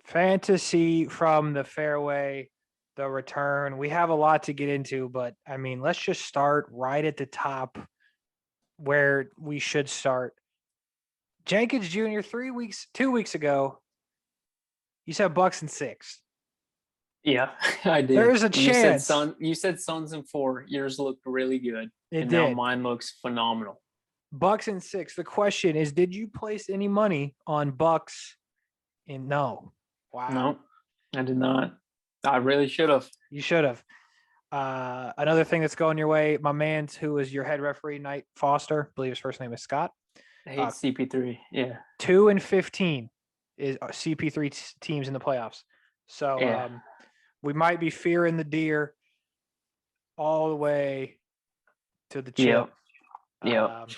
Fantasy from the fairway, the return. We have a lot to get into, but I mean, let's just start right at the top where we should start. Jenkins Jr. 2 weeks ago, you said Bucks and 6. Yeah, I did. There is a chance. You said Suns and 4. Yours looked really good. It Now did. mine looks phenomenal. Bucks and 6. The question is, did you place any money on Bucks? No. Wow. No, I did not. I really should have. You should have. Another thing that's going your way, my man, who is your head referee, Knight Foster, I believe his first name is Scott. I hate CP3. Yeah. 2-15 is CP3 teams in the playoffs. So Yeah. We might be fearing the deer all the way to the chip. Yep.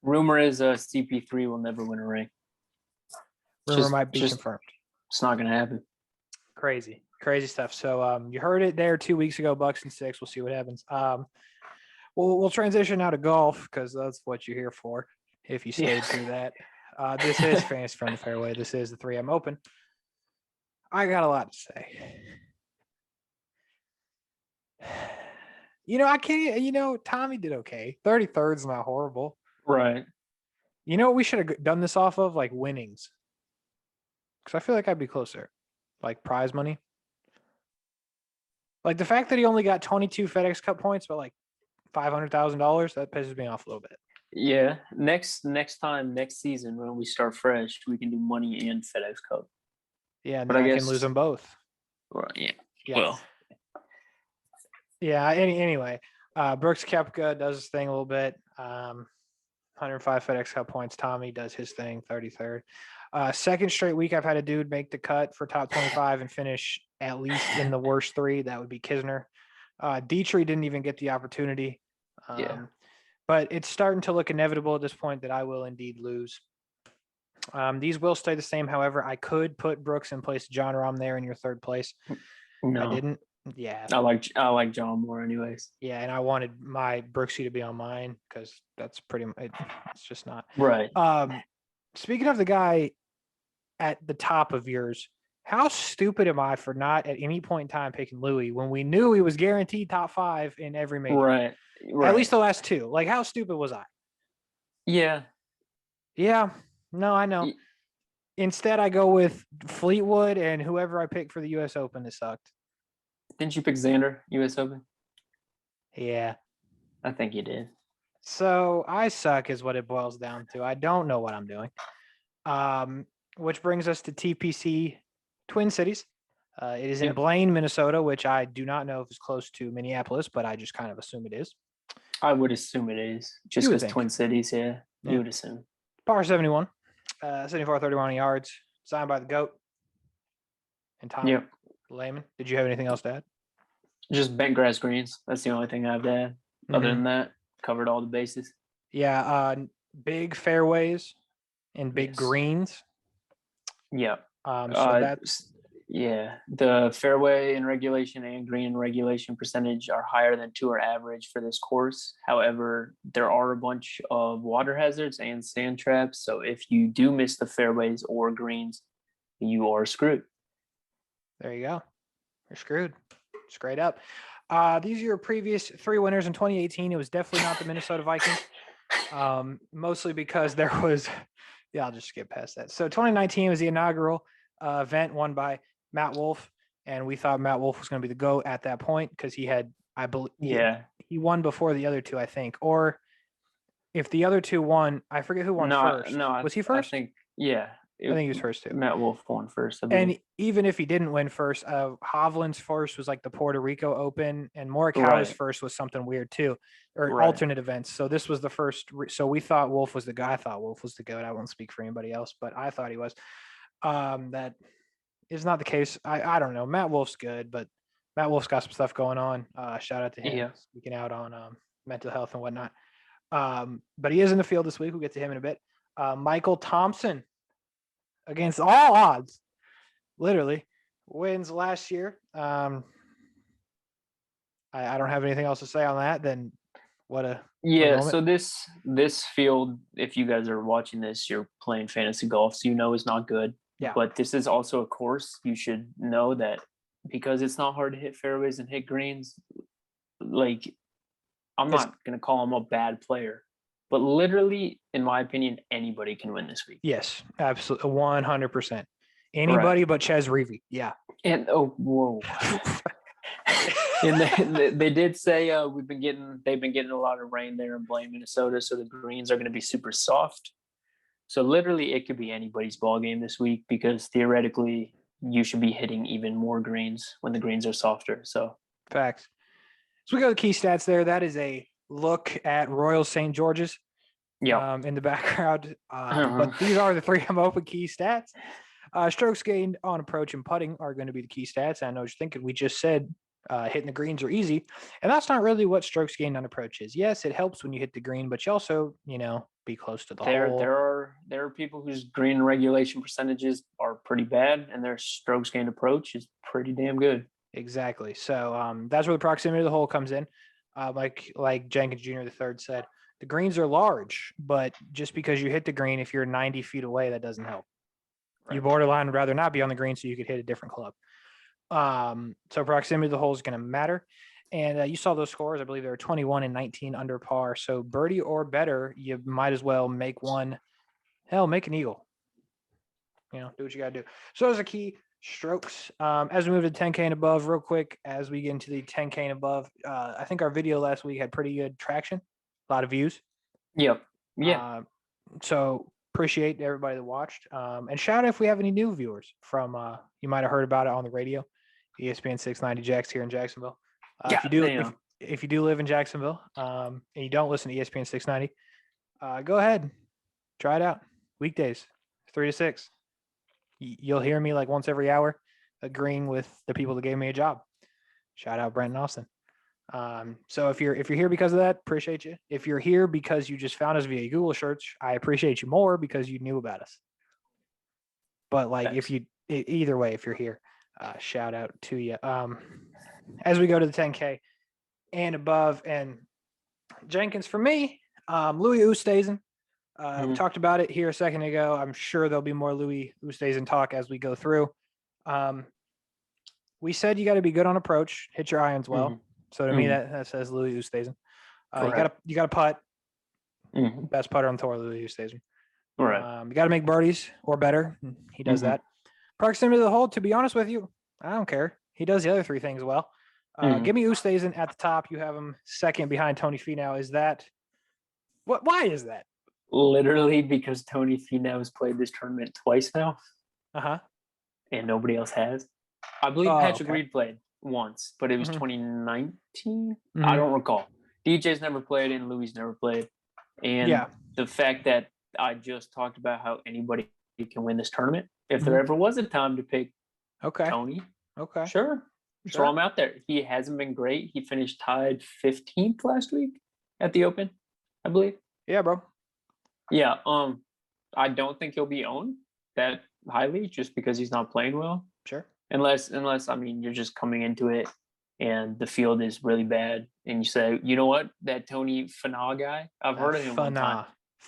Rumor is CP3 will never win a ring. Rumor might be confirmed. It's not going to happen. Crazy stuff. So you heard it there 2 weeks ago, Bucks and 6. We'll see what happens. We'll transition now to golf because that's what you're here for. If you stayed through that, this is Fantasy from the Fairway. This is the 3M Open. I got a lot to say. I can't. Tommy did okay. 33rd is not horrible. Right. You know what we should have done this off of? Like winnings. Because I feel like I'd be closer. Like prize money. Like the fact that he only got 22 FedEx Cup points, but like $500,000, that pisses me off a little bit. Yeah. Next season when we start fresh, we can do money and FedEx Cup. Yeah, and I can lose them both. Right. Yeah. Well. Yeah. Anyway, Brooks Koepka does his thing a little bit. 105 FedEx Cup points. Tommy does his thing, 33rd. Second straight week I've had a dude make the cut for top 25 and finish at least in the worst 3. That would be Kisner. Dietrich didn't even get the opportunity. But it's starting to look inevitable at this point that I will indeed lose. These will stay the same. However, I could put Brooks in place of John Rahm there in your third place. No. I didn't. Yeah. I like John more anyways. Yeah, and I wanted my Brooksy to be on mine because that's it's just not. Right. Speaking of the guy at the top of yours, how stupid am I for not at any point in time picking Louis when we knew he was guaranteed top 5 in every major? Right. At least the last 2. Like, how stupid was I? Yeah. Yeah. No, I know. Instead, I go with Fleetwood and whoever I pick for the U.S. Open that sucked. Didn't you pick Xander, U.S. Open? Yeah. I think you did. So I suck is what it boils down to. I don't know what I'm doing. Which brings us to TPC Twin Cities. It is in Blaine, Minnesota, which I do not know if it's close to Minneapolis, but I just kind of assume it is. I would assume it is. Just because Twin Cities, You would assume. Par 71. 74-31 yards. Signed by the GOAT. And Tom Lehman. Did you have anything else to add? Just bent grass greens. That's the only thing I have to add. Other than that, covered all the bases. Yeah. Big fairways and big greens. Yeah. That's the fairway in regulation and green in regulation percentage are higher than tour average for this course. However, there are a bunch of water hazards and sand traps. So if you do miss the fairways or greens, you are screwed. There you go. You're screwed. Straight up. These are your previous 3 winners in 2018. It was definitely not the Minnesota Vikings. Mostly because there was, I'll just skip past that. So 2019 was the inaugural event won by Matt Wolff, and we thought Matt Wolff was going to be the GOAT at that point because he had, I believe, he won before the other 2, I think. Or if the other 2 won, I forget who won first. No, was he first? I think he was first too. Matt Wolff won first. And even if he didn't win first, Hovland's first was like the Puerto Rico Open, and Morikawa's first was something weird too, or alternate events. So this was the first. So we thought Wolff was the guy. I thought Wolff was the GOAT. I won't speak for anybody else, but I thought he was. That is not the case. I don't know. Matt Wolff's good, but Matt Wolff's got some stuff going on. Shout out to him speaking out on mental health and whatnot. But he is in the field this week. We'll get to him in a bit. Michael Thompson, against all odds, literally, wins last year. I don't have anything else to say on that. Then what a so this field, if you guys are watching this, you're playing fantasy golf, so is not good. Yeah. But this is also a course. You should know that because it's not hard to hit fairways and hit greens, like I'm not going to call him a bad player, but literally, in my opinion, anybody can win this week. Yes, absolutely, 100%. Anybody but Ches Reavie. Yeah. And whoa. And they did say they've been getting a lot of rain there in Blaine, Minnesota, so the greens are going to be super soft. So literally, it could be anybody's ball game this week because theoretically, you should be hitting even more greens when the greens are softer. So facts. So we go to key stats there. That is a look at Royal St. George's. Yeah. In the background. But these are the 3M Open key stats. Strokes gained on approach and putting are going to be the key stats. I know what you're thinking. We just said hitting the greens are easy, and that's not really what strokes gained on approach is. Yes, it helps when you hit the green, but you also, be close to the hole. There are people whose green regulation percentages are pretty bad, and their strokes gained approach is pretty damn good. Exactly. So that's where the proximity to the hole comes in. Like Jenkins Jr. the third said, the greens are large, but just because you hit the green, if you're 90 feet away, that doesn't help. Right. You borderline would rather not be on the green so you could hit a different club. So proximity to the hole is going to matter. And you saw those scores. I believe they were 21 and 19 under par. So birdie or better, you might as well make one. Hell, make an eagle. Do what you got to do. So those are key strokes. As we move to 10K and above, real quick, as we get into the 10K and above, I think our video last week had pretty good traction, a lot of views. Yep. Yeah. So appreciate everybody that watched. And shout out if we have any new viewers from, you might have heard about it on the radio, ESPN 690 Jax here in Jacksonville. If you do live in Jacksonville, and you don't listen to ESPN 690, go ahead, try it out. Weekdays, 3 to 6. You'll hear me like once every hour, agreeing with the people that gave me a job. Shout out Brent and Austin. So if you're here because of that, appreciate you. If you're here because you just found us via Google search, I appreciate you more because you knew about us. But like, Thanks. Either way, if you're here, shout out to you. As we go to the 10K and above, and Jenkins for me, Louis Oosthuizen. We talked about it here a second ago. I'm sure there'll be more Louis Oosthuizen talk as we go through. We said you got to be good on approach, hit your irons well. So to me, that says Louis Oosthuizen. You got to putt. Best putter on tour, Louis Oosthuizen. Right. You got to make birdies or better. He does that. Proximity to the hole. To be honest with you, I don't care. He does the other three things well. Give me Oosthuizen at the top. You have him second behind Tony Finau. Is that what? Why is that? Literally because Tony Finau has played this tournament twice now. And nobody else has. I believe Patrick Reed played once, but it was 2019. I don't recall. DJ's never played and Louis never played. And the fact that I just talked about how anybody can win this tournament, if there ever was a time to pick Tony, sure. Throw him out there. He hasn't been great. He finished tied 15th last week at the Open, I believe. Yeah, bro. Yeah. I don't think he'll be owned that highly just because he's not playing well. Sure. Unless I mean, you're just coming into it and the field is really bad, and you say, you know what, that Tony Finau guy, I've heard of him one time.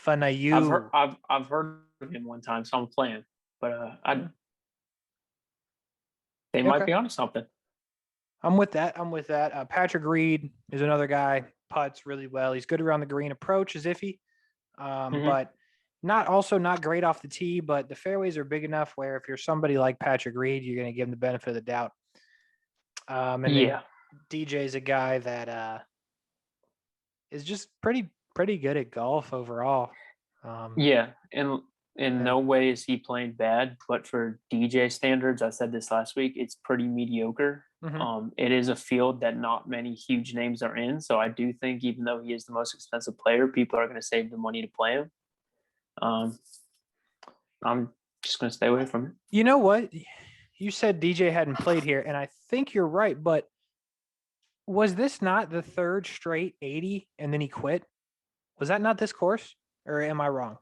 I've heard of him one time, so I'm playing. But they might be onto something. I'm with that. Patrick Reed is another guy, putts really well. He's good around the green. Approach is iffy, but not great off the tee. But the fairways are big enough where if you're somebody like Patrick Reed, you're going to give him the benefit of the doubt. And then DJ's a guy that is just pretty good at golf overall. And in no way is he playing bad, but for DJ standards, I said this last week, it's pretty mediocre. It is a field that not many huge names are in. So I do think even though he is the most expensive player, people are going to save the money to play him. I'm just going to stay away from it. You know what? You said DJ hadn't played here, and I think you're right, but was this not the third straight 80 and then he quit? Was that not this course, or am I wrong?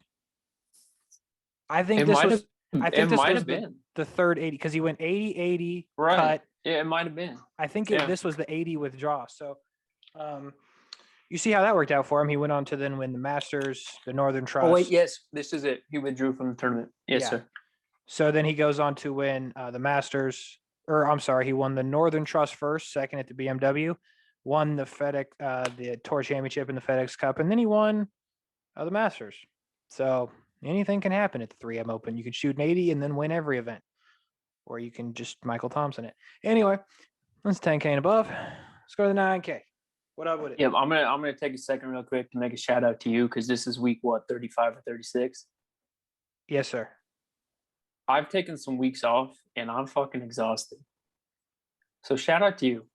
I think this was the third 80 because he went 80, cut. Yeah, it might have been. I think this was the 80 withdraw. So you see how that worked out for him. He went on to then win the Masters, the Northern Trust. Oh, wait, yes, this is it. He withdrew from the tournament. Yes, sir. So then he goes on to win the Masters, or I'm sorry, he won the Northern Trust first, second at the BMW, won the FedEx, the Tour Championship in the FedEx Cup, and then he won the Masters. So anything can happen at the 3M Open. You can shoot an 80 and then win every event, or you can just Michael Thompson it. Anyway, that's 10K and above. Let's go to the 9K. What up with it? Yeah, I'm gonna take a second real quick to make a shout out to you because this is week 35 or 36. Yes, sir. I've taken some weeks off and I'm fucking exhausted. So shout out to you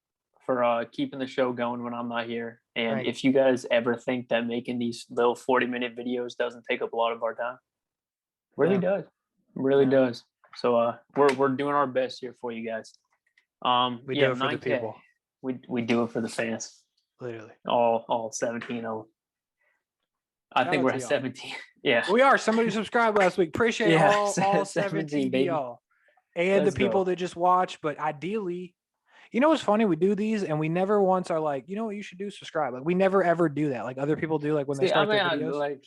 for keeping the show going when I'm not here. And Right. if you guys ever think that making these little 40-minute videos doesn't take up a lot of our time, really does. Really does. So we're doing our best here for you guys. We do it for the people. We do it for the fans. Literally. All 17 of them. I think we're at 17. Yeah. We are. Somebody subscribed last week. Appreciate all 17 baby. Y'all. And the people that just watch. But ideally, you know what's funny? We do these and we never once are like, you know what you should do? Subscribe. Like we never ever do that. Like other people do, like when they start their videos.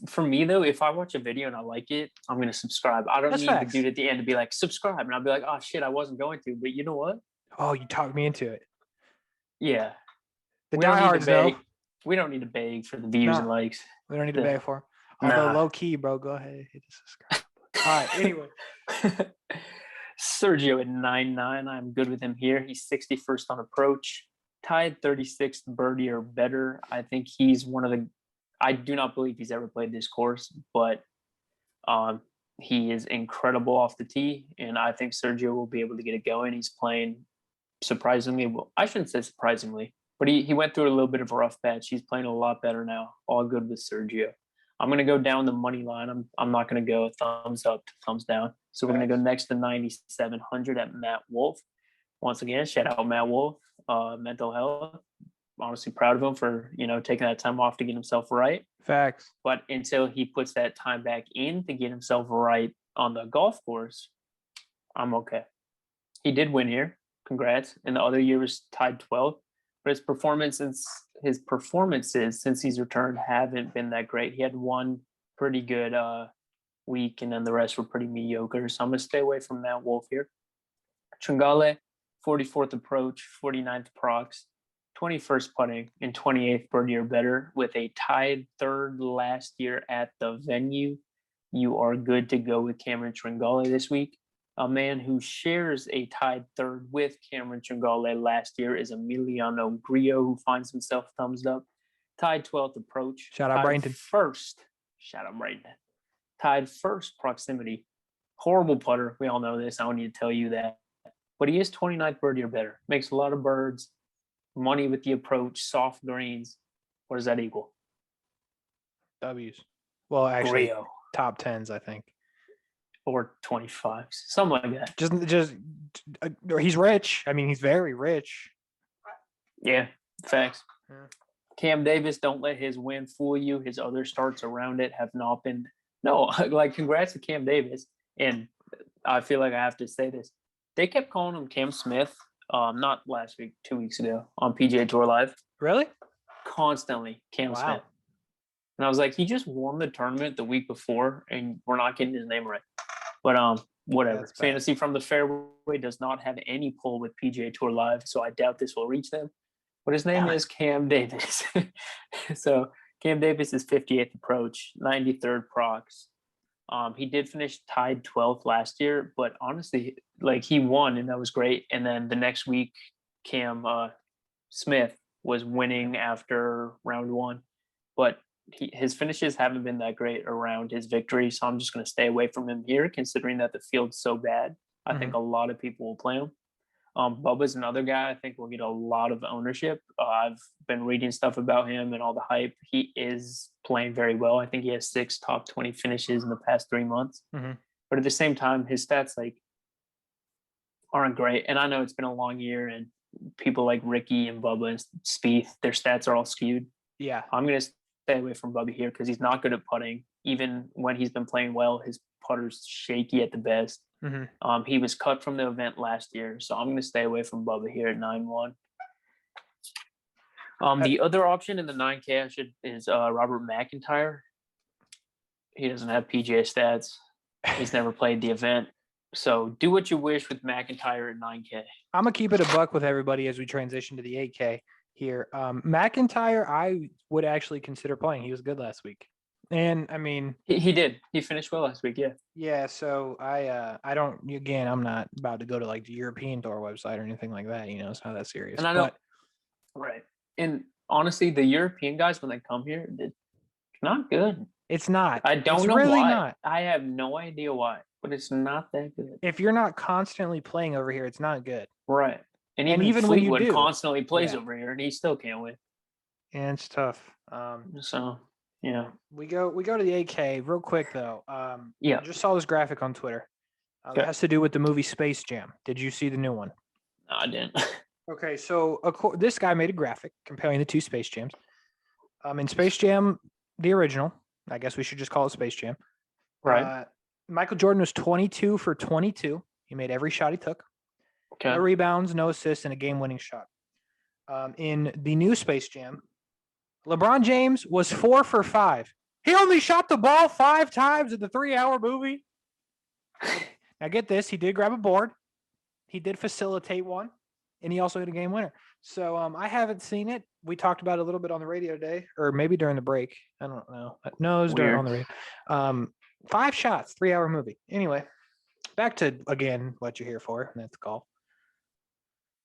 For me though, if I watch a video and I like it, I'm gonna subscribe. I don't need the dude at the end to be like, subscribe. And I'll be like, oh shit, I wasn't going to. But you know what? Oh, you talked me into it. Yeah. The diehards though. We don't need to beg for the views and likes. We don't need to beg for them. Although low key, bro, go ahead, hit the subscribe. All right, anyway. Sergio at 9-9. I'm good with him here. He's 61st on approach, tied 36th birdie or better. I think he's one of the. I do not believe he's ever played this course, but he is incredible off the tee, and I think Sergio will be able to get it going. He's playing surprisingly well. I shouldn't say surprisingly, but he went through a little bit of a rough patch. He's playing a lot better now. All good with Sergio. I'm going to go down the money line. I'm not going to go thumbs up to thumbs down. So we're going to go next to 9,700 at Matt Wolff. Once again, shout out Matt Wolff, mental health. Honestly proud of him for, taking that time off to get himself right. Facts. But until he puts that time back in to get himself right on the golf course, I'm okay. He did win here. Congrats. And the other year was tied 12th. But his performances since he's returned haven't been that great. He had one pretty good week, and then the rest were pretty mediocre. So I'm going to stay away from Matt Wolff here. Tringale, 44th approach, 49th procs, 21st putting, and 28th birdie or better with a tied third last year at the venue. You are good to go with Cameron Tringale this week. A man who shares a tied third with Cameron Tringale last year is Emiliano Grillo, who finds himself thumbs up. Tied 12th approach. Shout out Bradenton. Shout out Bradenton. Tied first proximity. Horrible putter. We all know this. I don't need to tell you that. But he is 29th birdie or better. Makes a lot of birds. Money with the approach. Soft greens. What does that equal? W's. Well, actually, Grillo. top 10s, I think. Or 25s, something like that. Just he's rich. I mean, he's very rich. Yeah, facts. Yeah. Cam Davis, don't let his win fool you. His other starts around it have not been. No, like congrats to Cam Davis. And I feel like I have to say this. They kept calling him Cam Smith, not last week, 2 weeks ago on PGA Tour Live. Really? Constantly, Cam Smith. And I was like, he just won the tournament the week before, and we're not getting his name right. But whatever. Fantasy from the Fairway does not have any pull with PGA Tour Live, so I doubt this will reach them. But his name is Cam Davis. So Cam Davis is 58th approach, 93rd procs. He did finish tied 12th last year, but honestly, like he won, and that was great. And then the next week, Cam Smith was winning after round one, but his finishes haven't been that great around his victory, so I'm just going to stay away from him here, considering that the field's so bad. I think a lot of people will play him. Bubba's another guy I think will get a lot of ownership. I've been reading stuff about him and all the hype. He is playing very well. I think he has 6 top 20 finishes in the past 3 months. But at the same time, his stats aren't great. And I know it's been a long year, and people like Ricky and Bubba and Spieth, their stats are all skewed. Yeah, I'm going to stay away from Bubba here because he's not good at putting. Even when he's been playing well, his putter's shaky at the best. He was cut from the event last year, so I'm going to stay away from Bubba here at 9-1. The other option in the 9K is Robert McIntyre. He doesn't have PGA stats. He's never played the event. So do what you wish with McIntyre at 9K. I'm going to keep it a buck with everybody as we transition to the 8K here. McIntyre, I would actually consider playing. He was good last week. And I mean, he did. He finished well last week. Yeah. Yeah. So I don't, again, I'm not about to go to like the European Tour website or anything like that. It's not that serious. And I know. Right. And honestly, the European guys, when they come here, it's not good. It's not. I don't know really why. Not. I have no idea why, but it's not that good. If you're not constantly playing over here, it's not good. Right. And even when you do, constantly plays over here, and he still can't win. And it's tough. So yeah, we go to the 8K real quick though. Yeah, I just saw this graphic on Twitter. It has to do with the movie Space Jam. Did you see the new one? No, I didn't. Okay, so this guy made a graphic comparing the two Space Jams. In Space Jam, the original, I guess we should just call it Space Jam. Right. Michael Jordan was 22 for 22. He made every shot he took. Okay. No rebounds, no assists, and a game-winning shot. In the new Space Jam, LeBron James was 4 for 5. He only shot the ball 5 times in the 3-hour movie. Now get this, he did grab a board. He did facilitate one, and he also hit a game winner. So I haven't seen it. We talked about it a little bit on the radio today, or maybe during the break. I don't know. No, it was during on the radio. 5 shots, 3-hour movie. Anyway, back to, again, what you're here for, and that's golf.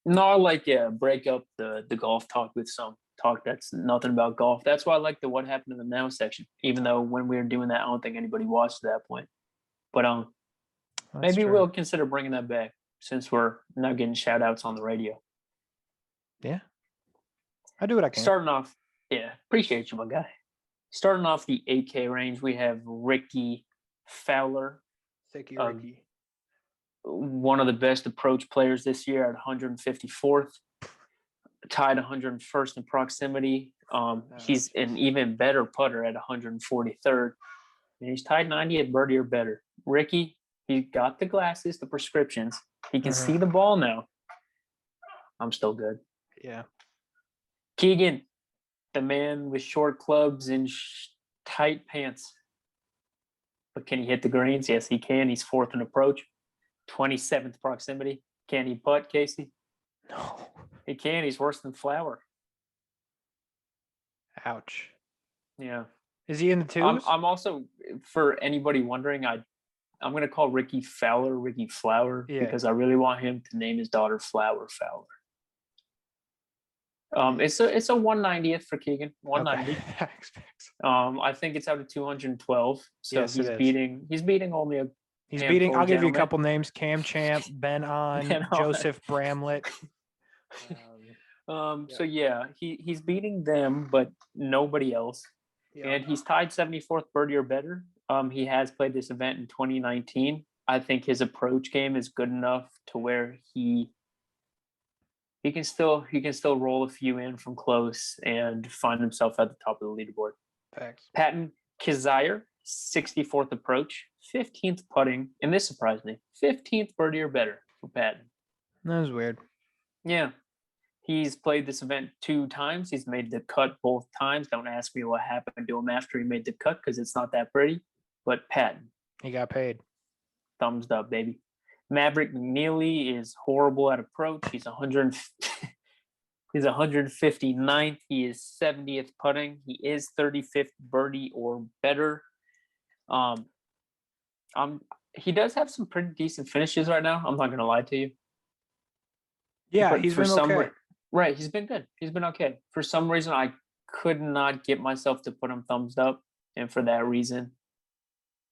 No, I like break up the golf talk with some talk that's nothing about golf. That's why I like the what happened to them now section, even though when we were doing that, I don't think anybody watched at that point. But maybe we'll consider bringing that back since we're not getting shout outs on the radio. Yeah. I do what I can. Starting off, appreciate you, my guy. Starting off the 8K range, we have Ricky Fowler. Thank you, Ricky. One of the best approach players this year at 154th, tied 101st in proximity. He's an even better putter at 143rd. And he's tied 90th birdie or better. Ricky, he got the glasses, the prescriptions. He can see the ball now. I'm still good. Yeah. Keegan, the man with short clubs and tight pants. But can he hit the greens? Yes, he can. He's 4th in approach. 27th proximity. Can he putt, Casey? No. He can. He's worse than Flower. Ouch. Yeah. Is he in the twos? I'm also, for anybody wondering, I'm going to call Ricky Fowler Ricky Flower because I really want him to name his daughter Flower Fowler. It's a 190th for Keegan. 190. Okay. I think it's out of 212. So yes, he's beating only a. He's beating. I'll give you a couple names: Cam Champ, Ben On, Joseph Bramlett. So he's beating them, but nobody else. Yeah. And he's tied 74th birdie or better. He has played this event in 2019. I think his approach game is good enough to where he can still roll a few in from close and find himself at the top of the leaderboard. Thanks. Patton Kizzire, 64th approach, 15th putting, and this surprised me. 15th birdie or better for Patton. That was weird. Yeah. He's played this event 2 times. He's made the cut both times. Don't ask me what happened to him after he made the cut because it's not that pretty. But Patton. He got paid. Thumbs up, baby. Maverick McNeely is horrible at approach. He's 159th. He is 70th putting. He is 35th birdie or better. He does have some pretty decent finishes right now. I'm not going to lie to you. Yeah, he's been okay. Right, he's been good. He's been okay. For some reason, I could not get myself to put him thumbs up, and for that reason,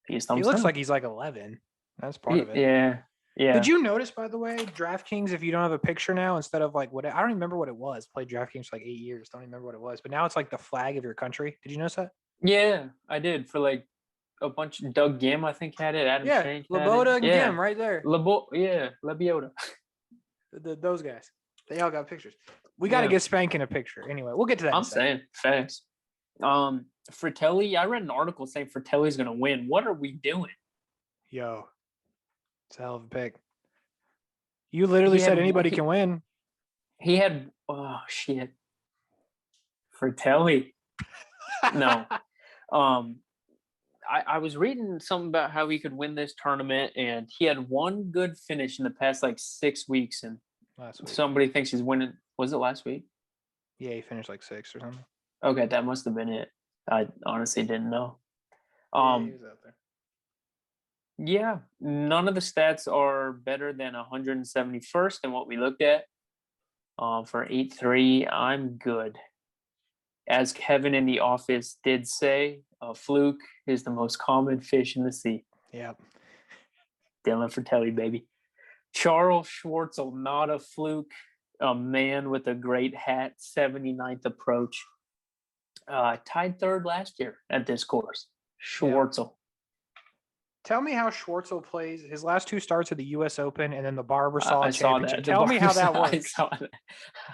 he's thumbs up. He looks like he's like 11. That's part of it. Yeah. Did you notice, by the way, DraftKings, if you don't have a picture now, instead of like I don't remember what it was. Played DraftKings for like 8 years. Don't remember what it was. But now it's like the flag of your country. Did you notice that? Yeah, I did. For like a bunch. Doug Gim, I think, had it. Adam Shank Laboda and Gim right there. Labiota. Those guys. They all got pictures. We got to get Spankin a picture. Anyway, we'll get to that. I'm saying facts. Fratelli, I read an article saying Fratelli's going to win. What are we doing? Yo, it's a hell of a pick. You literally said anybody can win. He had, oh, shit. Fratelli. No. I was reading something about how he could win this tournament, and he had one good finish in the past like 6 weeks, and last week. somebody thinks he's winning. Was it last week? Yeah, he finished like 6th or something. Okay, that must have been it. I honestly didn't know. Yeah, he was out there. Yeah, none of the stats are better than 171st than what we looked at. For 8-3, I'm good. As Kevin in the office did say, a fluke is the most common fish in the sea. Yeah. Dylan Fratelli, baby. Charles Schwartzel, not a fluke. A man with a great hat, 79th approach. Tied 3rd last year at this course. Schwartzel. Tell me how Schwartzel plays his last 2 starts at the U.S. Open and then the Barbasol I saw Championship. that. Tell me how that works. I saw that.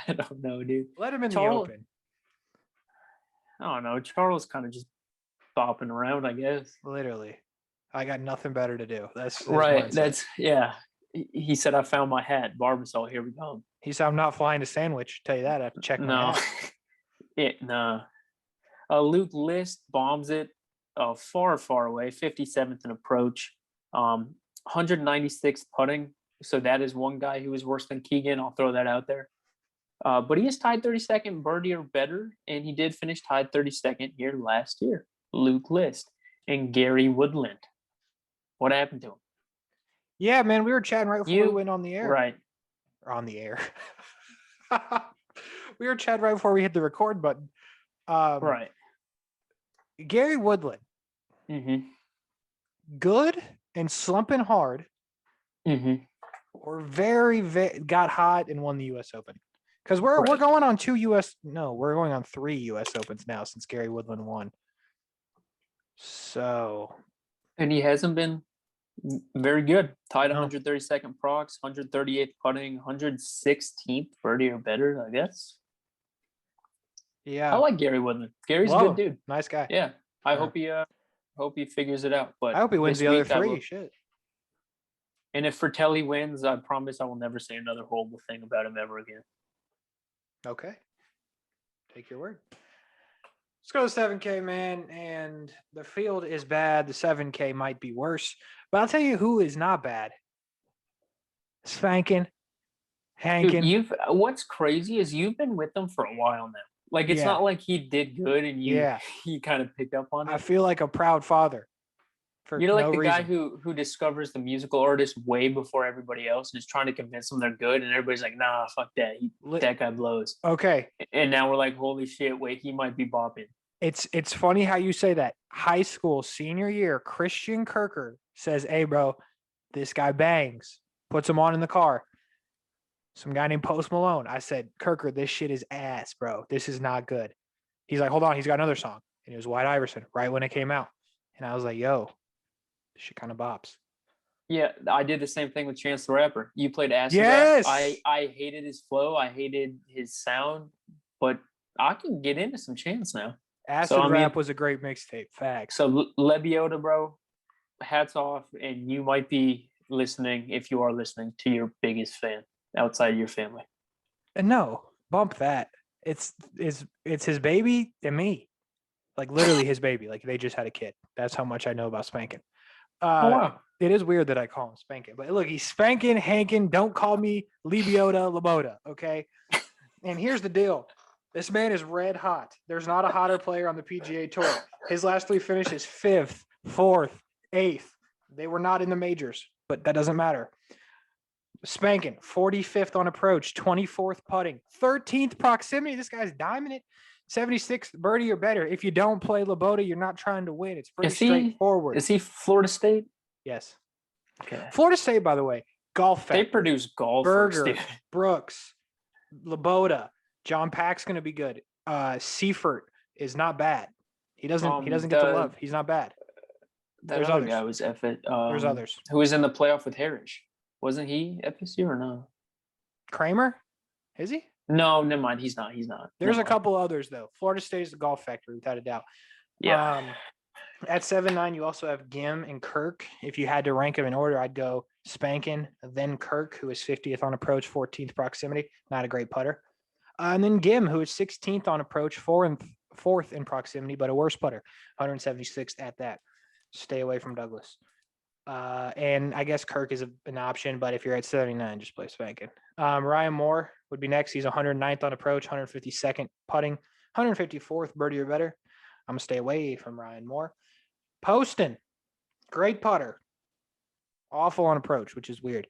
I don't know, dude. Let him in the Open. I don't know. Charles kind of just bopping around, I guess. Literally. I got nothing better to do. That's right. Mindset. That's, yeah. He said, I found my hat. Barbasol, here we go. He said, I'm not flying to Sandwich. Tell you that. I have to check my hat. No. Luke List bombs it far, far away, 57th in approach, 196th putting. So that is one guy who is worse than Keegan. I'll throw that out there. But he is tied 32nd birdie or better, and he did finish tied 32nd here last year. Luke List and Gary Woodland. What happened to him? Yeah, man, we were chatting right before we went on the air. Right. Or on the air. We were chatting right before we hit the record button. Right. Gary Woodland. Mm-hmm. Good and slumping hard. Mm-hmm. Or very got hot and won the U.S. Open. Because we're going on 2 U.S. No, we're going on 3 U.S. Opens now since Gary Woodland won. So. And he hasn't been very good. Tied 132nd procs, 138th putting, 116th birdie or better, I guess. Yeah. I like Gary Woodland. Gary's a good dude. Nice guy. Yeah. I hope he figures it out. But I hope he wins the other 3. Shit. And if Fratelli wins, I promise I will never say another horrible thing about him ever again. Okay. Take your word. Let's go to 7K, man. And the field is bad. The 7K might be worse. But I'll tell you who is not bad. Spanking. Hankin. Dude, what's crazy is you've been with them for a while now. Like, it's not like he did good and you kind of picked up on it. I feel like a proud father. You're like the guy who discovers the musical artist way before everybody else and is trying to convince them they're good, and everybody's like, nah, fuck that. That guy blows. Okay. And now we're like, holy shit, wait, he might be bopping. It's funny how you say that. High school, senior year, Christian Kirker says, hey, bro, this guy bangs. Puts him on in the car. Some guy named Post Malone. I said, Kirker, this shit is ass, bro. This is not good. He's like, hold on, he's got another song. And it was White Iverson right when it came out. And I was like, yo, this shit kind of bops. Yeah, I did the same thing with Chance the Rapper. You played Acid Rap. I hated his flow. I hated his sound. But I can get into some Chance now. Acid Rap was a great mixtape. Facts. So Lebiota, bro, hats off. And you might be listening, if you are listening, to your biggest fan outside your family. And no, bump that. It's his baby and me. Like literally his baby. Like they just had a kid. That's how much I know about spanking. Wow. It is weird that I call him spanking. But look, he's spanking, hanking. Don't call me Lebiota, Laboda, okay? And here's the deal. This man is red hot. There's not a hotter player on the PGA Tour. His last 3 finishes 5th, 4th, 8th. They were not in the majors, but that doesn't matter. Spanking, 45th on approach, 24th putting, 13th proximity. This guy's diming it. 76th birdie or better. If you don't play Laboda, you're not trying to win. It's pretty straightforward. Is he Florida State? Yes. Okay. Florida State, by the way, golf factory. They produce golfers. Berger, Brooks, Laboda, John Pack's going to be good. Seifert is not bad. He doesn't get the love. He's not bad. There's other guy was F.it. There's others. Who was in the playoff with Harris? Wasn't he FSU or no? Kramer? Is he? No, never mind. He's not. There's a couple others, though. Florida State is the golf factory, without a doubt. Yeah. At 7-9, you also have Gim and Kirk. If you had to rank them in order, I'd go Spankin, then Kirk, who is 50th on approach, 14th proximity. Not a great putter. And then Gim, who is 16th on approach, 4th in proximity, but a worse putter, 176th at that. Stay away from Douglas. And I guess Kirk is an option, but if you're at 79, just play Spankin. Ryan Moore would be next. He's 109th on approach, 152nd putting, 154th birdie or better. I'm going to stay away from Ryan Moore. Poston, great putter. Awful on approach, which is weird.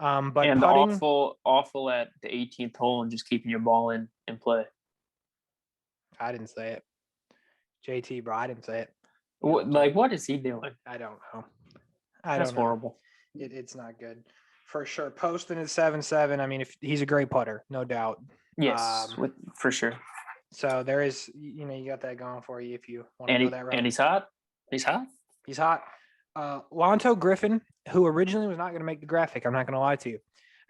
But and putting, awful at the 18th hole and just keeping your ball in play. I didn't say it. JT, bro, I didn't say it. What is he doing? I don't know. That's horrible. It's not good for sure. Poston is 7-7. I mean, if he's a great putter, no doubt. Yes, for sure. So there is, you got that going for you if you want to go that route. And he's hot. He's hot. Lonto Griffin, who originally was not going to make the graphic, I'm not going to lie to you.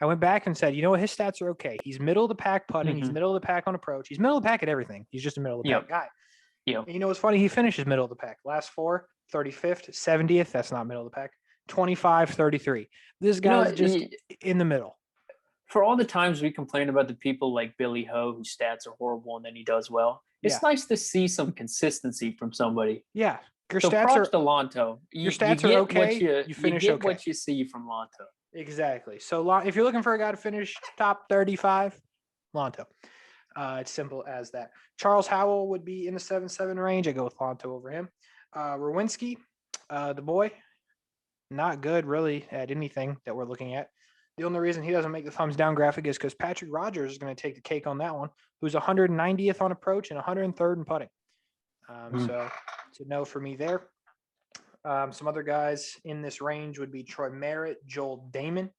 I went back and said, you know what, his stats are okay. He's middle of the pack putting. He's middle of the pack on approach. He's middle of the pack at everything. He's just a middle of the pack guy. Yeah. And what's funny? He finishes middle of the pack. Last 4, 35th, 70th. That's not middle of the pack. 25, 33. This guy's just in the middle. For all the times we complain about the people like Billy Ho, whose stats are horrible and then he does well, it's nice to see some consistency from somebody. Yeah. Your stats props are to Lonto. Your stats are okay. You finish okay. What you see from Lonto. Exactly. So if you're looking for a guy to finish top 35, Lonto. It's simple as that. Charles Howell would be in the 7-7 range. I go with Lonto over him. Rowinski, the boy, not good really at anything that we're looking at. The only reason he doesn't make the thumbs down graphic is because Patrick Rogers is going to take the cake on that one, who's 190th on approach and 103rd in putting. So it's a no for me there. Some other guys in this range would be Troy Merritt, Joel Damon,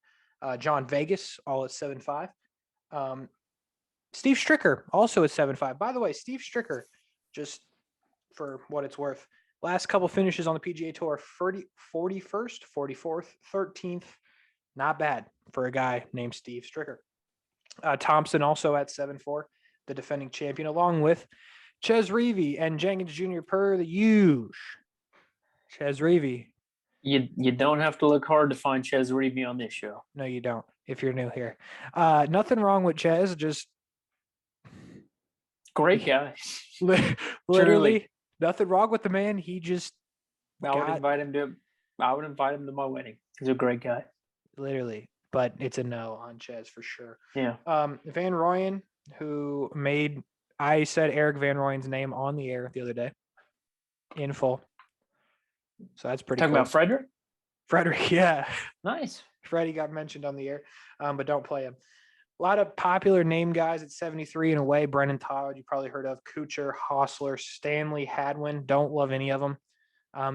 John Vegas, all at 7-5. Steve Stricker, also at 7-5. By the way, Steve Stricker, just for what it's worth, last couple finishes on the PGA Tour, 41st, 44th, 13th. Not bad for a guy named Steve Stricker. Thompson also at 7-4, the defending champion, along with Ches Reavie and Jenkins Jr. per the usual. Ches Reavie. You don't have to look hard to find Ches Reavie on this show. No, you don't, if you're new here. Nothing wrong with Ches, just great guy. Literally, nothing wrong with the man. He just I would invite him to my wedding. He's a great guy. Literally, but it's a no on Ches for sure. Yeah. Van Rooyen, who I said Eric Van Rooyen's name on the air the other day in full. So that's pretty Talking cool. about Frederick? Frederick, yeah. Nice. Freddie got mentioned on the air, but don't play him. A lot of popular name guys at 73 and away. Brennan Todd, you probably heard of. Kuchar, Hostler, Stanley, Hadwin. Don't love any of them.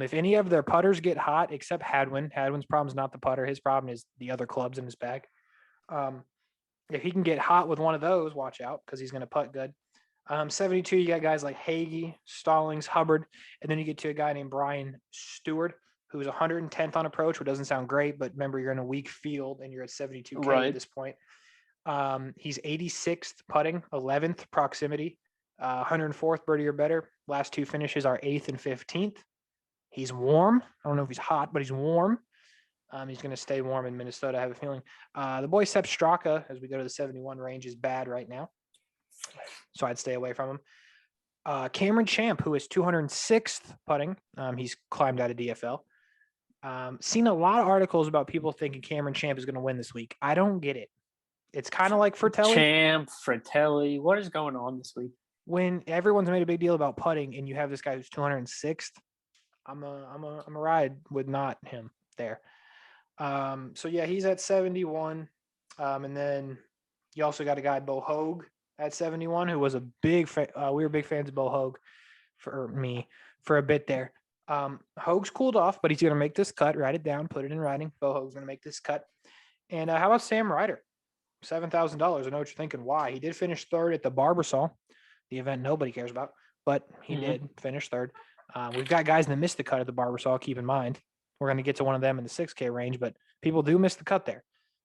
If any of their putters get hot, except Hadwin's problem is not the putter. His problem is the other clubs in his bag. If he can get hot with one of those, watch out because he's going to putt good. 72, you got guys like Hagee, Stallings, Hubbard, and then you get to a guy named Brian Stewart, who's 110th on approach, which doesn't sound great, but remember you're in a weak field and you're at 72K at this point. He's 86th putting, 11th proximity, 104th birdie or better. Last 2 finishes are 8th and 15th. He's warm. I don't know if he's hot, but he's warm. He's going to stay warm in Minnesota, I have a feeling. The boy Sepp Straka, as we go to the 71 range, is bad right now. So I'd stay away from him. Cameron Champ, who is 206th putting. He's climbed out of DFL. Seen a lot of articles about people thinking Cameron Champ is going to win this week. I don't get it. It's kind of like Fratelli. Champ, Fratelli. What is going on this week? When everyone's made a big deal about putting and you have this guy who's 206th, I'm a ride with not him there. So yeah, he's at 71. And then you also got a guy, Bo Hogue, at 71, who was a big fan. We were big fans of Bo Hogue for me for a bit there. Hogue's cooled off, but he's going to make this cut. Write it down, put it in writing. Bo Hogue's going to make this cut. And how about Sam Ryder? $7,000. I know what you're thinking. Why? He did finish 3rd at the Barbasol, the event nobody cares about, but he did finish 3rd. We've got guys that missed the cut at the Barbasol. Keep in mind, we're going to get to one of them in the 6K range, but people do miss the cut there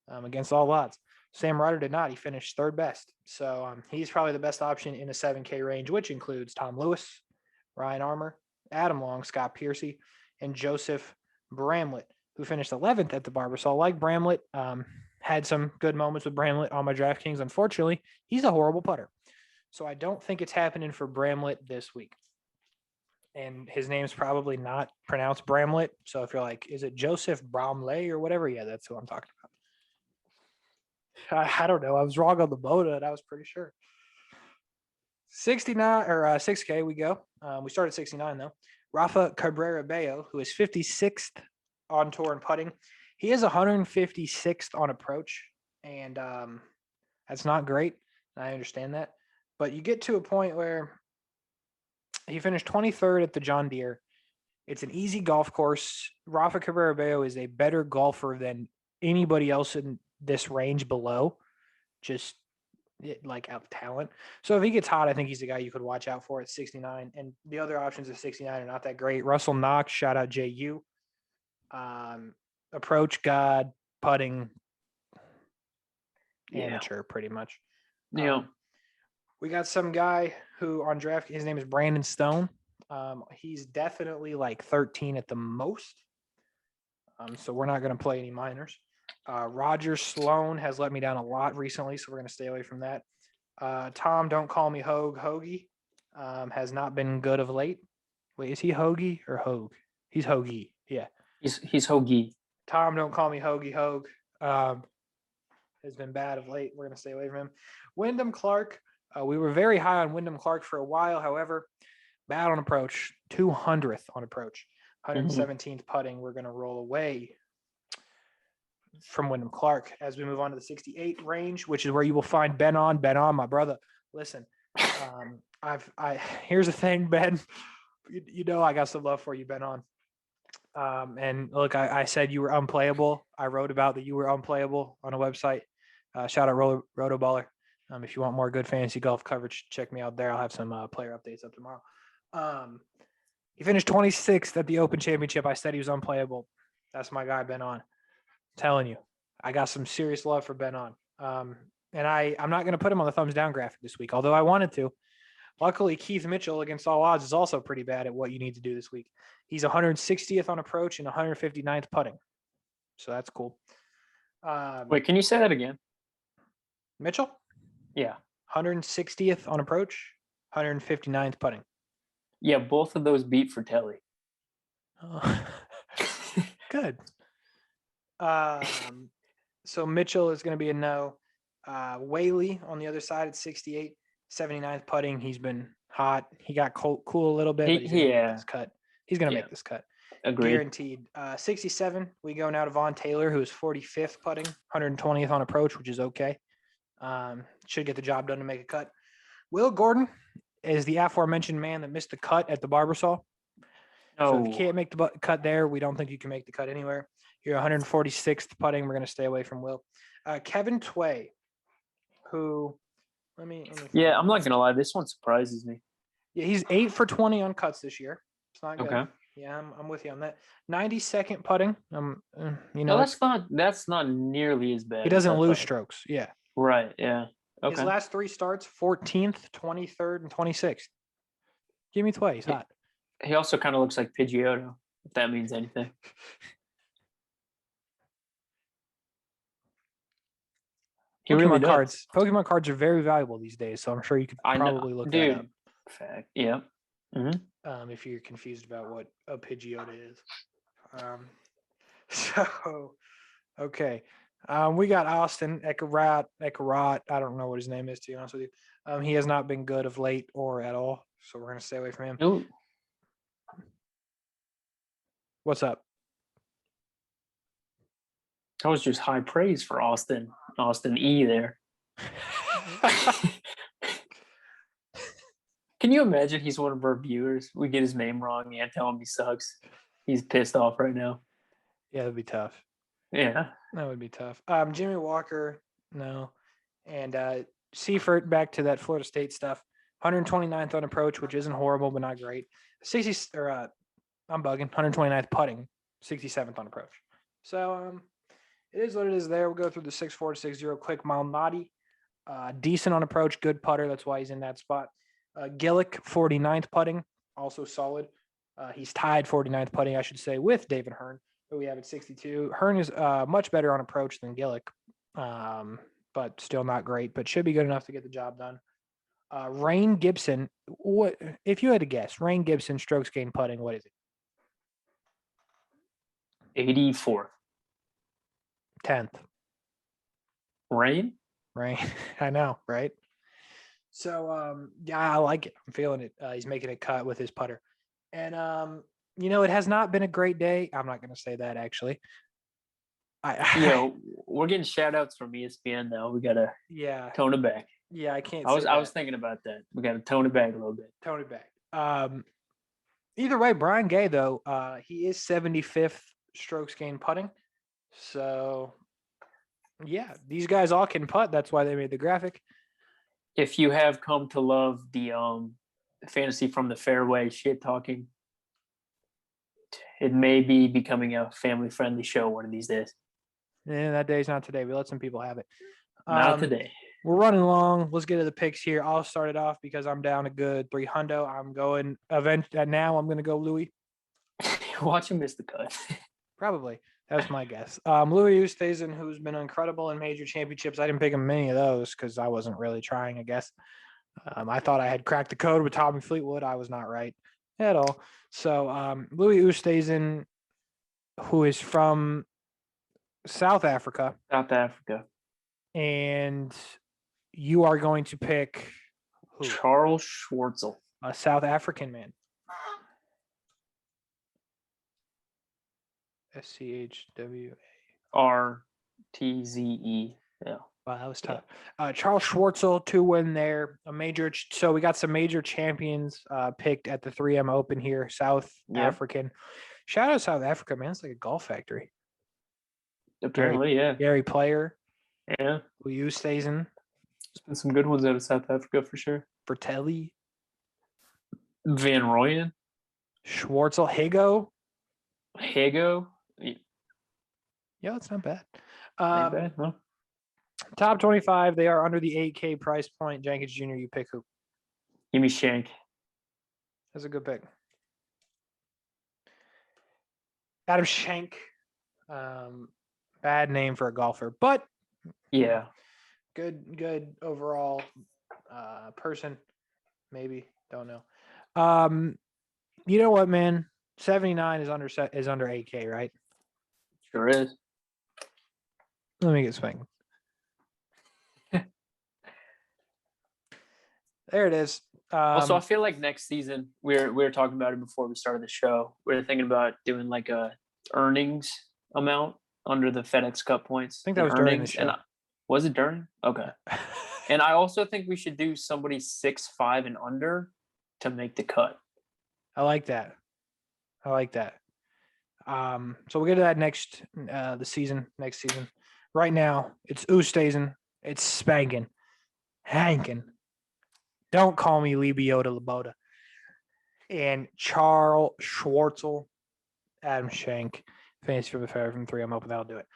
against all odds. Sam Ryder did not. He finished 3rd best. So he's probably the best option in the 7K range, which includes Tom Lewis, Ryan Armour, Adam Long, Scott Piercy, and Joseph Bramlett, who finished 11th at the Barbasol. Like Bramlett, had some good moments with Bramlett on my DraftKings. Unfortunately, he's a horrible putter. So I don't think it's happening for Bramlett this week. and his name's probably not pronounced Bramlett. So if you're like, is it Joseph Bromley or whatever? Yeah, that's who I'm talking about. I don't know. I was wrong on the Boda, and I was pretty sure. 69 or 6K we go. We started 69 though. Rafa Cabrera Bello, who is 56th on tour and putting. He is 156th on approach, and that's not great. I understand that, but you get to a point where he finished 23rd at the John Deere. It's an easy golf course. Rafa Cabrera Bello is a better golfer than anybody else in this range below. Just like out talent. So if he gets hot, I think he's the guy you could watch out for at 69. And the other options at 69 are not that great. Russell Knox, shout out JU. Approach God, putting amateur pretty much. Yeah. We got some guy who on draft, his name is Brandon Stone. He's definitely like 13 at the most. So we're not going to play any minors. Roger Sloan has let me down a lot recently, so we're going to stay away from that. Tom, don't call me Hoagie, has not been good of late. Wait, is he Hoagie or Hogue? He's Hoagie. Yeah. He's Hoagie. Tom, don't call me Hoagie. Has been bad of late. We're going to stay away from him. Wyndham Clark. We were very high on Wyndham Clark for a while. However, bad on approach, 200th on approach, 117th putting. We're going to roll away from Wyndham Clark as we move on to the 68 range, which is where you will find Ben on, my brother. Listen, here's the thing, Ben. You know I got some love for you, Ben on. And look, I said you were unplayable. I wrote about that you were unplayable on a website. Shout out Rotoballer. If you want more good fantasy golf coverage, check me out there. I'll have some player updates up tomorrow. He finished 26th at the Open Championship. I said he was unplayable. That's my guy, Ben on. Telling you, I got some serious love for Ben on. And I'm not going to put him on the thumbs down graphic this week, although I wanted to. Luckily, Keith Mitchell, against all odds, is also pretty bad at what you need to do this week. He's 160th on approach and 159th putting. So that's cool. Wait, can you say that again? Mitchell? Yeah. 160th on approach, 159th putting. Yeah, both of those beat for Telly. Good. So Mitchell is going to be a no. Whaley on the other side at 68, 79th putting. He's been hot. He got cool a little bit, but he's going to make this cut. He's going to make this cut. Agreed. Guaranteed. 67, we go now to Vaughn Taylor, who is 45th putting, 120th on approach, which is okay. Should get the job done to make a cut. Will Gordon is the aforementioned man that missed the cut at the Barbasol. So if you can't make the cut there, we don't think you can make the cut anywhere. You're 146th putting. We're going to stay away from Will. Kevin Tway, who, let me yeah, I'm not going to lie. This one surprises me. Yeah, he's 8 for 20 on cuts this year. It's not good. Okay. Yeah, I'm with you on that. 92nd putting. No, that's not nearly as bad. He doesn't lose strokes. Yeah. Right. Yeah. Okay. His last 3 starts, 14th, 23rd, and 26th. Give me Tway. He's hot. He also kind of looks like Pidgeotto, if that means anything. Pokemon cards are very valuable these days, so I'm sure you could probably look that up. Fact. Yeah. Mm-hmm. If you're confused about what a Pidgeotto is. So, okay. We got Austin Ekarat. I don't know what his name is, to be honest with you. He has not been good of late or at all, so we're going to stay away from him. Ooh. What's up? That was just high praise for Austin E there. Can you imagine he's one of our viewers? We get his name wrong and tell him he sucks. He's pissed off right now. Yeah, that'd be tough. Yeah. That would be tough. Jimmy Walker, no. And Seifert, back to that Florida State stuff. 129th on approach, which isn't horrible, but not great. I'm bugging. 129th putting, 67th on approach. So it is what it is there. We'll go through the 6-4 to 6-0 quick. Malnati, decent on approach, good putter. That's why he's in that spot. Gillick, 49th putting, also solid. He's tied 49th putting, I should say, with David Hearn, who we have at 62. Hearn is much better on approach than Gillick, but still not great, but should be good enough to get the job done. Rain Gibson. What if you had to guess? Rain Gibson strokes gained putting. What is it? 84th. 10th. Rain? Rain. I know, right? So yeah, I like it. I'm feeling it. He's making a cut with his putter. And it has not been a great day. I'm not gonna say that actually. We're getting shout outs from ESPN though. We gotta tone it back. Yeah, I can't. I was thinking about that. We gotta tone it back a little bit. Tone it back. Either way, Brian Gay though, he is 75th strokes gained putting. So yeah, these guys all can putt. That's why they made the graphic. If you have come to love the fantasy from the fairway shit talking, it may be becoming a family friendly show one of these days. Yeah, that day's not today. We let some people have it. Not today. We're running long. Let's get to the picks here. I'll start it off because I'm down a good 300. I'm going now. I'm going to go Louis. Watch him miss the cut. Probably. That's my guess. Louis Oosthuizen, who's been incredible in major championships. I didn't pick him many of those because I wasn't really trying, I guess. I thought I had cracked the code with Tommy Fleetwood. I was not right at all. So Louis Oosthuizen, who is from South Africa. And you are going to pick who? Charles Schwartzel. A South African man. SCHWA. RTZE. Yeah. Wow, that was tough. Charles Schwartzel to win there. So we got some major champions picked at the 3M Open here. South African. Shout out South Africa, man. It's like a golf factory. Apparently, Gary Player. Yeah. Louis Oosthuizen. There's been some good ones out of South Africa for sure. Bertelli. Van Rooyen. Schwartzel. Higo. Yeah, it's not bad. Not bad, no. Top 25, they are under the 8K price point. Jenkins Jr., you pick who? Give me Shank. That's a good pick. Adam Schenk. Bad name for a golfer, but yeah, good overall person. Maybe, don't know. You know what, man? 79 is under 8K, right? Sure is. Let me get swing. There it is. Also, I feel like next season we were talking about it before we started the show. We were thinking about doing like a earnings amount under the FedEx Cup points. I think that was during the show. Was it during? Okay. And I also think we should do somebody 6'5" and under to make the cut. I like that. So we'll get to that next season. Right now, it's Oosthuizen. It's spanking. Hankin. Don't call me Lebiota Laboda. And Charles Schwartzel, Adam Schenk, Fantasy from the Fair from 3. I'm hoping that'll do it.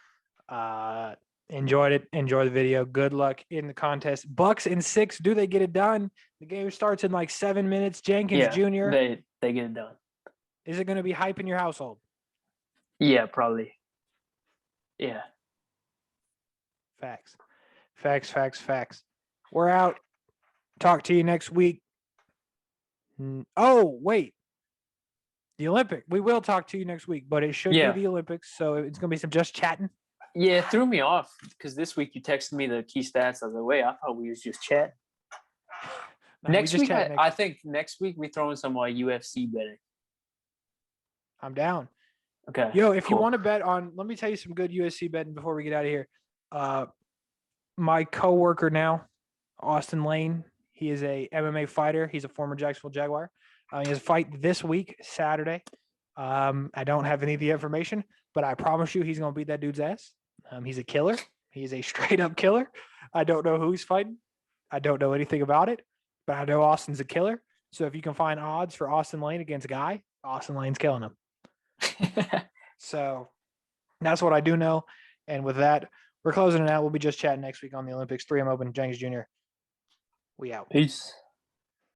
Enjoyed it. Enjoy the video. Good luck in the contest. Bucks in 6. Do they get it done? The game starts in like 7 minutes. Jenkins Jr. They get it done. Is it going to be hype in your household? Yeah, probably. Yeah. Facts. We're out. Talk to you next week. Oh, wait. The Olympic. We will talk to you next week, but it should be the Olympics, so it's going to be some just chatting. Yeah, it threw me off because this week you texted me the key stats. I was like, wait, I thought we was just chatting. Next week, I think next week we throw in some UFC betting. I'm down. Okay. Yo, if you want to bet on, let me tell you some good UFC betting before we get out of here. My coworker now, Austin Lane, he is a MMA fighter. He's a former Jacksonville Jaguar. He has a fight this week, Saturday. I don't have any of the information, but I promise you he's going to beat that dude's ass. He's a killer. He's a straight up killer. I don't know who he's fighting. I don't know anything about it, but I know Austin's a killer. So if you can find odds for Austin Lane against a guy, Austin Lane's killing him. So that's what I do know. And with that, we're closing it out. We'll be just chatting next week on the Olympics. 3M Open, Jenkins Jr. We out. Peace.